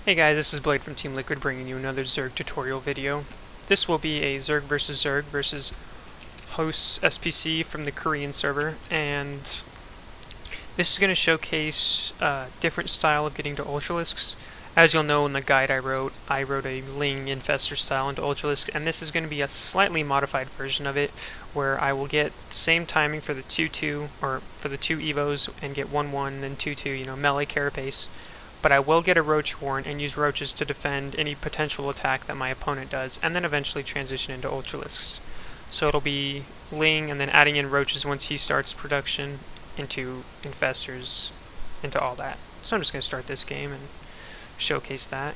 Hey guys, this is Blade from Team Liquid bringing you another Zerg tutorial video. This will be a Zerg versus hOsySpC from the Korean server, and this is going to showcase a different style of getting to ultralisks. As you'll know in the guide I wrote a ling infestor style into ultralisk, and this is going to be a slightly modified version of it, where I will get the same timing for the 2-2, or for the 2 evos, and get 1-1, then 2-2, melee carapace. But I will get a roach warren and use roaches to defend any potential attack that my opponent does, and then eventually transition into ultralisks. So it'll be ling and then adding in roaches once he starts production, into infestors, into all that. So I'm just going to start this game and showcase that.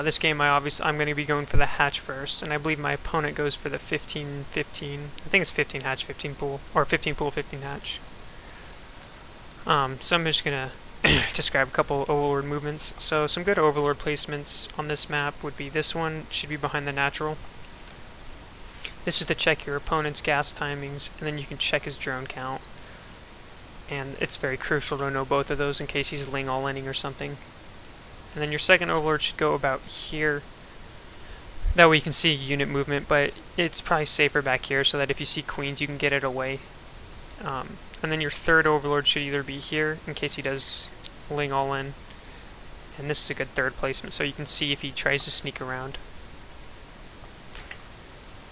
This game I'm going to be going for the hatch first, and I believe my opponent goes for the 15-15. I think it's 15 hatch, 15 pool, or 15 pool, 15 hatch. So I'm just going to describe a couple Overlord movements. So some good Overlord placements on this map would be this one, should be behind the natural. This is to check your opponent's gas timings, and then you can check his drone count. And it's very crucial to know both of those in case he's ling all-inning or something. And then your second Overlord should go about here. That way you can see unit movement, but it's probably safer back here so that if you see queens you can get it away. And then your third Overlord should either be here, in case he does ling all-in. And this is a good third placement, so you can see if he tries to sneak around.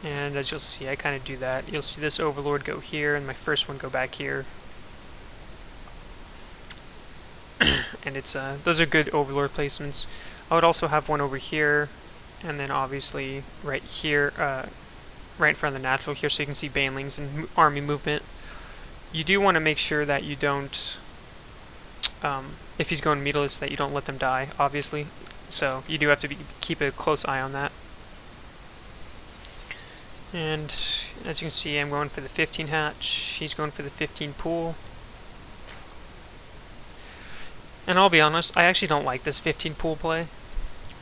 And as you'll see, I kind of do that. You'll see this Overlord go here, and my first one go back here. And it's those are good Overlord placements. I would also have one over here, and then obviously right here, right in front of the natural here, so you can see banelings and army movement. You do want to make sure that you don't, if he's going meatless, that you don't let them die, obviously. So you do have to keep a close eye on that. And as you can see, I'm going for the 15 hatch. He's going for the 15 pool. And I'll be honest, I actually don't like this 15 pool play.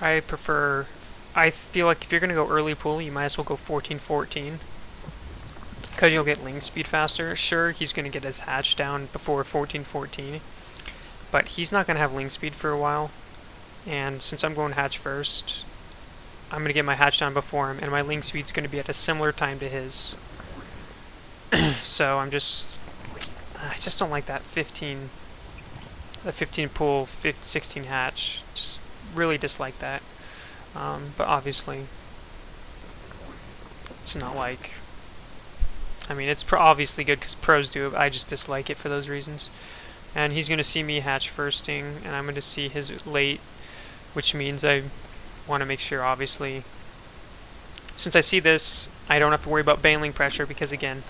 I feel like if you're going to go early pool, you might as well go 14-14. Because you'll get ling speed faster. Sure, he's going to get his hatch down before 14-14. But he's not going to have ling speed for a while. And since I'm going hatch first, I'm going to get my hatch down before him. And my ling speed's going to be at a similar time to his. So I just don't like that 15... The 15 pool, 16 hatch. Just really dislike that. But obviously, it's not like... I mean, it's obviously good because pros do it. I just dislike it for those reasons. And he's going to see me hatch firsting, and I'm going to see his late, which means I want to make sure, obviously... Since I see this, I don't have to worry about baneling pressure because, again,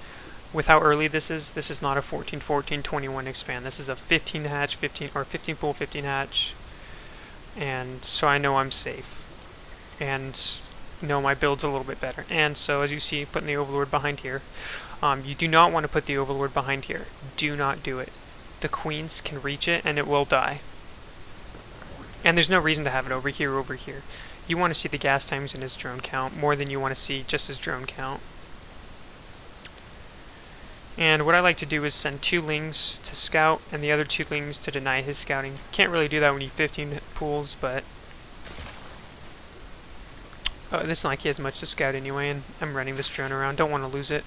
with how early this is not a 14-14-21 expand. This is a 15 hatch, 15 pool, 15 hatch, and so I know I'm safe, and know my build's a little bit better. And so, as you see, putting the Overlord behind here, you do not want to put the Overlord behind here. Do not do it. The queens can reach it, and it will die. And there's no reason to have it over here, over here. You want to see the gas times and his drone count more than you want to see just his drone count. And what I like to do is send 2 lings to scout and the other 2 lings to deny his scouting. Can't really do that when you 15 pools, but this is not like he has much to scout anyway, and I'm running this drone around. Don't want to lose it.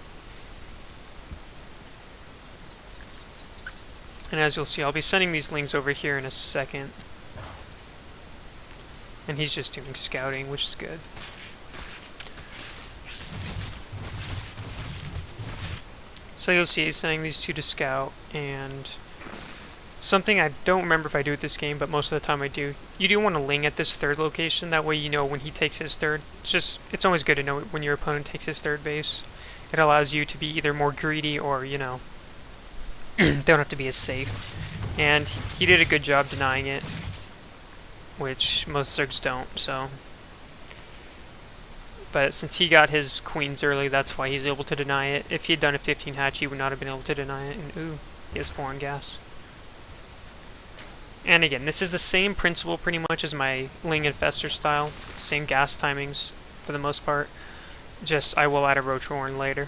And as you'll see, I'll be sending these lings over here in a second. And he's just doing scouting, which is good. So you'll see he's sending these 2 to scout, and something I don't remember if I do with this game, but most of the time I do. You do want to ling at this 3rd location, that way you know when he takes his 3rd. It's always good to know when your opponent takes his 3rd base. It allows you to be either more greedy or, don't have to be as safe. And he did a good job denying it, which most Zergs don't, so... But since he got his queens early, that's why he's able to deny it. If he had done a 15 hatch, he would not have been able to deny it. And ooh, he has foreign gas. And again, this is the same principle pretty much as my ling infestor style. Same gas timings for the most part. Just I will add a roach warren later.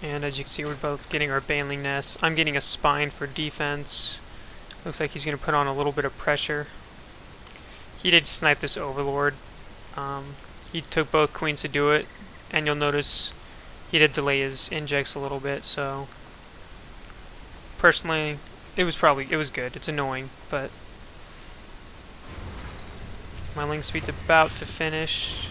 And as you can see, we're both getting our baneling nests. I'm getting a spine for defense. Looks like he's going to put on a little bit of pressure. He did snipe this Overlord. He took both queens to do it, and you'll notice he did delay his injects a little bit, so personally, it was good. It's annoying, but my ling speed's about to finish.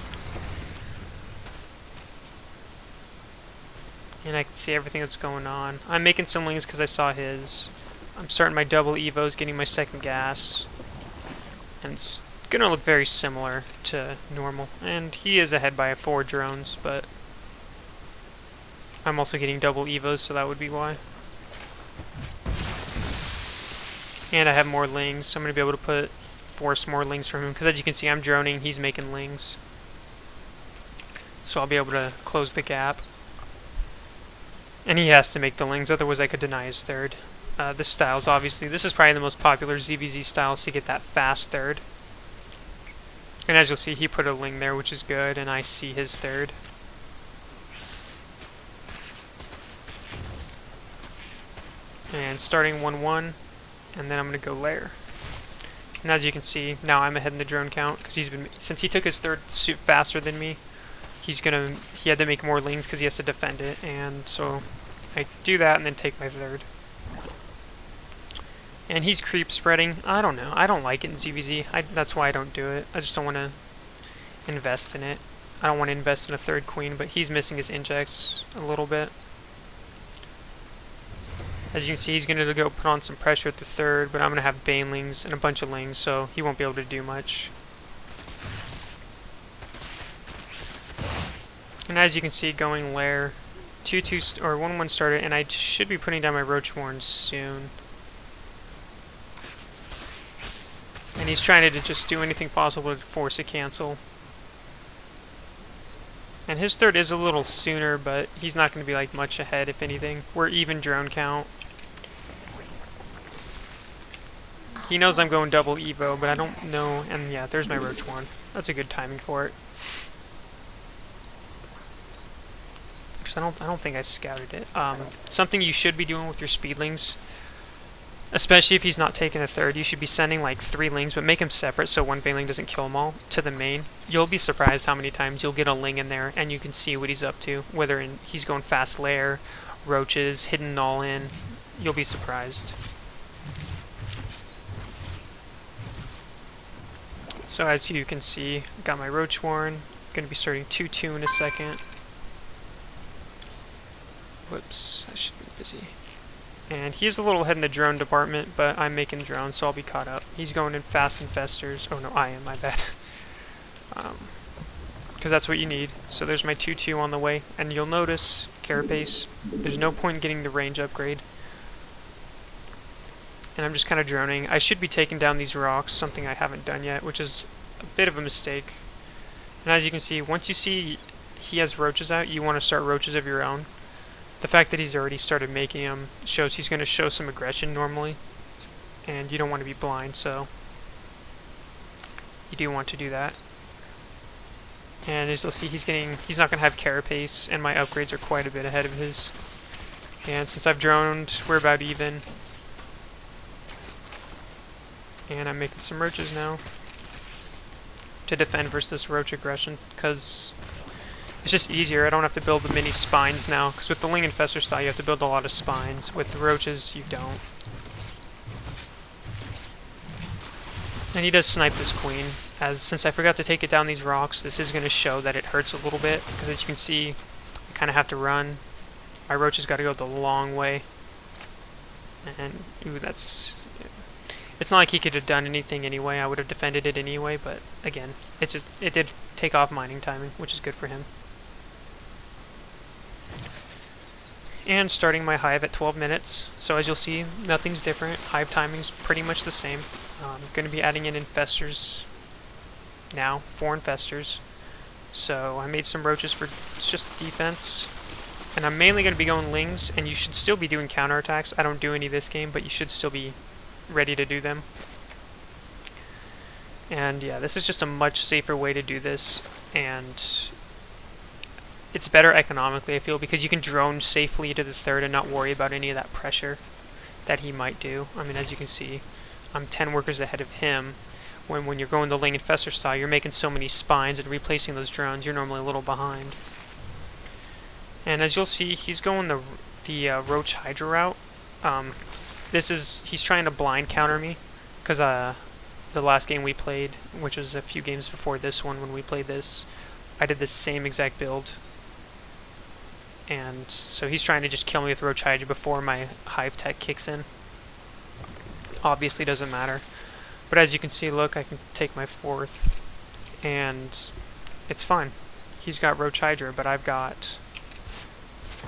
And I can see everything that's going on. I'm making some lings because I saw his. I'm starting my double evos, getting my second gas. And it's gonna look very similar to normal. And he is ahead by 4 drones, but I'm also getting double evos, so that would be why. And I have more lings, so I'm gonna be able to force more lings from him, because as you can see, I'm droning, he's making lings. So I'll be able to close the gap. And he has to make the lings, otherwise I could deny his third. This style's obviously, this is probably the most popular ZVZ styles to get that fast third. And as you'll see, he put a ling there, which is good, and I see his third. And starting 1-1, and then I'm going to go lair. And as you can see, now I'm ahead in the drone count, because since he took his third suit faster than me, he had to make more lings because he has to defend it, and so I do that and then take my third. And he's creep spreading. I don't know. I don't like it in ZVZ. That's why I don't do it. I just don't want to invest in it. I don't want to invest in a third queen, but he's missing his injects a little bit. As you can see, he's going to go put on some pressure at the third, but I'm going to have banelings and a bunch of lings, so he won't be able to do much. And as you can see, going lair, 2-2 or 1-1 started, and I should be putting down my roach warren soon. And he's trying to just do anything possible to force a cancel. And his third is a little sooner, but he's not going to be like much ahead, if anything. We're even drone count. He knows I'm going double evo, but I don't know. And yeah, there's my roach warren. That's a good timing for it. I don't think I scouted it. Something you should be doing with your speedlings, especially if he's not taking a third, you should be sending like 3 lings, but make them separate so one baneling doesn't kill them all, to the main. You'll be surprised how many times you'll get a ling in there and you can see what he's up to, whether he's going fast lair, roaches, hidden all in. You'll be surprised. So as you can see, got my roach warren. Going to be starting 2-2 in a second. Whoops, I should be busy. And he's a little ahead in the drone department, but I'm making drones, so I'll be caught up. He's going in fast infestors. Oh no, I am, my bad. Because that's what you need. So there's my 2-2 on the way. And you'll notice, carapace, there's no point in getting the range upgrade. And I'm just kind of droning. I should be taking down these rocks, something I haven't done yet, which is a bit of a mistake. And as you can see, once you see he has roaches out, you want to start roaches of your own. The fact that he's already started making them shows he's going to show some aggression normally, and you don't want to be blind, so you do want to do that. And as you'll see, he's not going to have carapace, and my upgrades are quite a bit ahead of his. And since I've droned, we're about even. And I'm making some roaches now to defend versus roach aggression, because it's just easier. I don't have to build the mini spines now, because with the ling infestor style you have to build a lot of spines. With the roaches you don't. And he does snipe this queen, as since I forgot to take it down these rocks, this is going to show that it hurts a little bit, because as you can see, I kind of have to run. My roach has got to go the long way. And ooh, it's not like he could have done anything anyway. I would have defended it anyway, but again, it did take off mining timing, which is good for him. And starting my hive at 12 minutes. So as you'll see, nothing's different. Hive timing's pretty much the same. I'm going to be adding in infestors now, 4 infestors. So I made some roaches for just defense. And I'm mainly going to be going lings, and you should still be doing counterattacks. I don't do any this game, but you should still be ready to do them. And yeah, this is just a much safer way to do this, and it's better economically, I feel, because you can drone safely to the third and not worry about any of that pressure that he might do. I mean, as you can see, I'm 10 workers ahead of him. When you're going the ling infestor style, you're making so many spines and replacing those drones, you're normally a little behind. And as you'll see, he's going the Roach Hydra route. He's trying to blind counter me, because the last game we played, which was a few games before this one when we played this, I did the same exact build. And so he's trying to just kill me with Roach Hydra before my Hive Tech kicks in. Obviously doesn't matter. But as you can see, look, I can take my 4th, and it's fine. He's got Roach Hydra, but I'm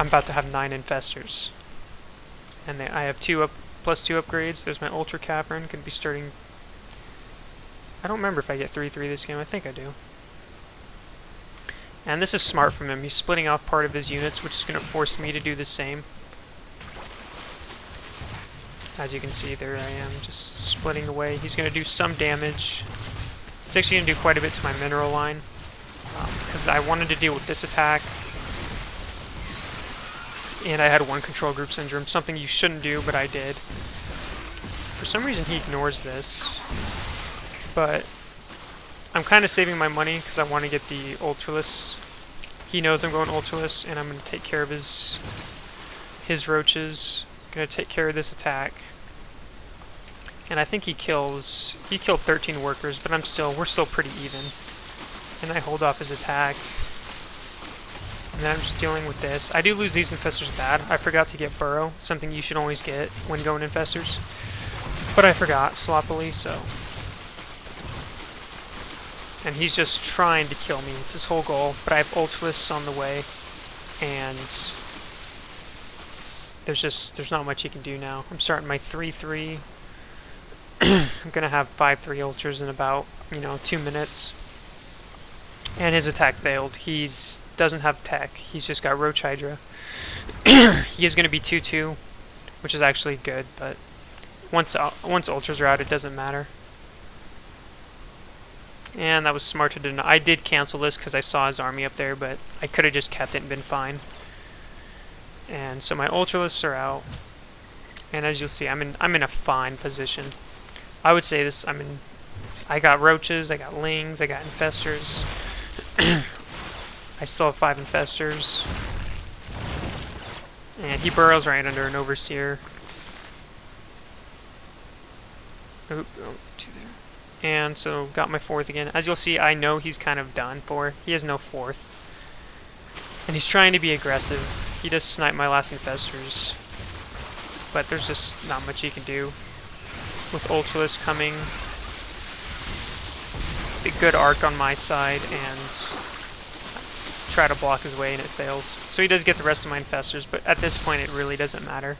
about to have 9 infestors. And I have +2 upgrades. There's my Ultra Cavern, could be starting... I don't remember if I get 3-3 this game, I think I do. And this is smart from him. He's splitting off part of his units, which is going to force me to do the same. As you can see, there I am, just splitting away. He's going to do some damage. He's actually going to do quite a bit to my mineral line, because I wanted to deal with this attack. And I had 1 control group syndrome, something you shouldn't do, but I did. For some reason he ignores this, but I'm kind of saving my money because I want to get the ultralisks. He knows I'm going ultralisks, and I'm going to take care of his roaches. Gonna take care of this attack, and I think he killed 13 workers, but we're still pretty even. And I hold off his attack, and then I'm just dealing with this. I do lose these infestors bad. I forgot to get burrow, something you should always get when going infestors, but I forgot sloppily. So, and he's just trying to kill me. It's his whole goal. But I have ultralisks on the way, and there's not much he can do now. I'm starting my 3-3. I'm gonna have 5-3 ultras in about 2 minutes. And his attack failed. He doesn't have tech. He's just got Roach Hydra. He is gonna be 2-2, which is actually good. But once ultras are out, it doesn't matter. And that was smart to do. I did cancel this because I saw his army up there, but I could have just kept it and been fine. And so my ultralisks are out, and as you'll see, I'm in a fine position. I would say this. I got roaches, I got lings, I got infestors. I still have 5 infestors, and he burrows right under an overseer. Oop, oh, 2 there. And so got my 4th again. As you'll see, I know he's kind of done for. He has no 4th, and he's trying to be aggressive. He does snipe my last infestors, but there's just not much he can do. With ultralisks coming, a good arc on my side, and try to block his way, and it fails. So he does get the rest of my infestors, but at this point it really doesn't matter.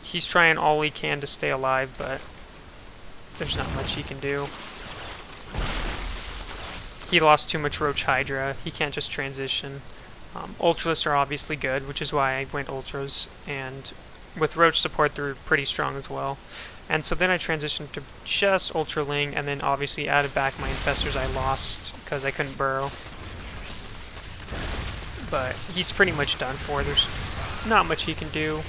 He's trying all he can to stay alive, but there's not much he can do. He lost too much Roach Hydra. He can't just transition. Ultralisks are obviously good, which is why I went ultras, and with Roach support they're pretty strong as well. And so then I transitioned to just Ultra Ling, and then obviously added back my infestors I lost because I couldn't burrow. But he's pretty much done for. There's not much he can do.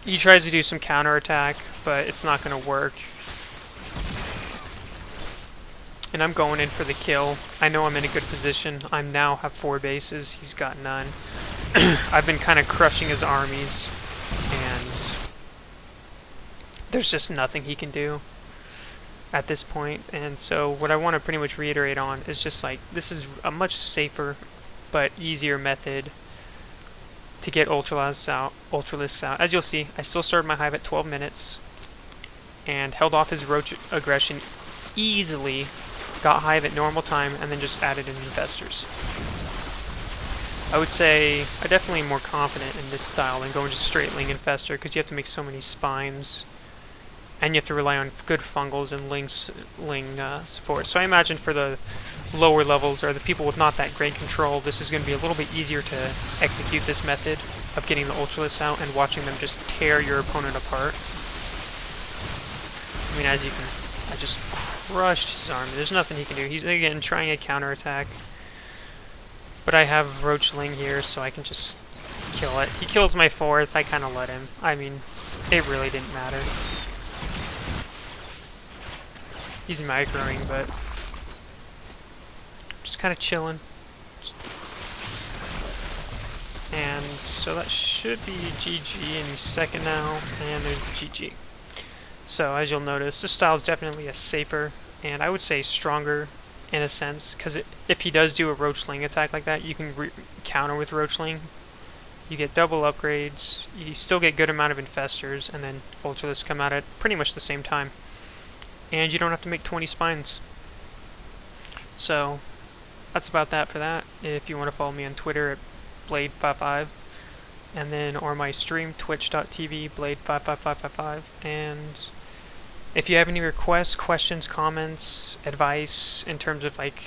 He tries to do some counterattack, but it's not going to work. And I'm going in for the kill. I know I'm in a good position. I now have 4 bases. He's got none. I've been kind of crushing his armies, and there's just nothing he can do at this point. And so what I want to pretty much reiterate on is just like, this is a much safer but easier method to get ultralisks out. As you'll see, I still started my hive at 12 minutes and held off his roach aggression easily. Got hive at normal time, and then just added in infestors. I would say I definitely am more confident in this style than going just straight ling infestor, because you have to make so many spines, and you have to rely on good fungals and ling support. So I imagine for the lower levels, or the people with not that great control, this is going to be a little bit easier to execute this method of getting the ultralisks out and watching them just tear your opponent apart. I mean, as you can, I just crushed his army. There's nothing he can do. He's again trying a counterattack. But I have Roach Ling here, so I can just kill it. He kills my 4th, I kind of let him. I mean, it really didn't matter. He's microing, but just kind of chilling. And so that should be GG any second now, and there's the GG. So as you'll notice, this style is definitely a safer, and I would say stronger in a sense, because if he does do a Roach Ling attack like that, you can counter with Roach Ling. You get double upgrades, you still get good amount of infestors, and then ultralisks come out at pretty much the same time. And you don't have to make 20 spines. So that's about that for that. If you want to follow me on Twitter at Blade55, and then or my stream twitch.tv Blade55555, and if you have any requests, questions, comments, advice in terms of like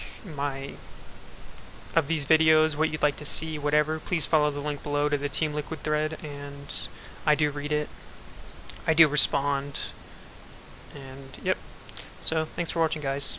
of these videos, what you'd like to see, whatever, please follow the link below to the Team Liquid thread, and I do read it. I do respond. And yep. So thanks for watching, guys.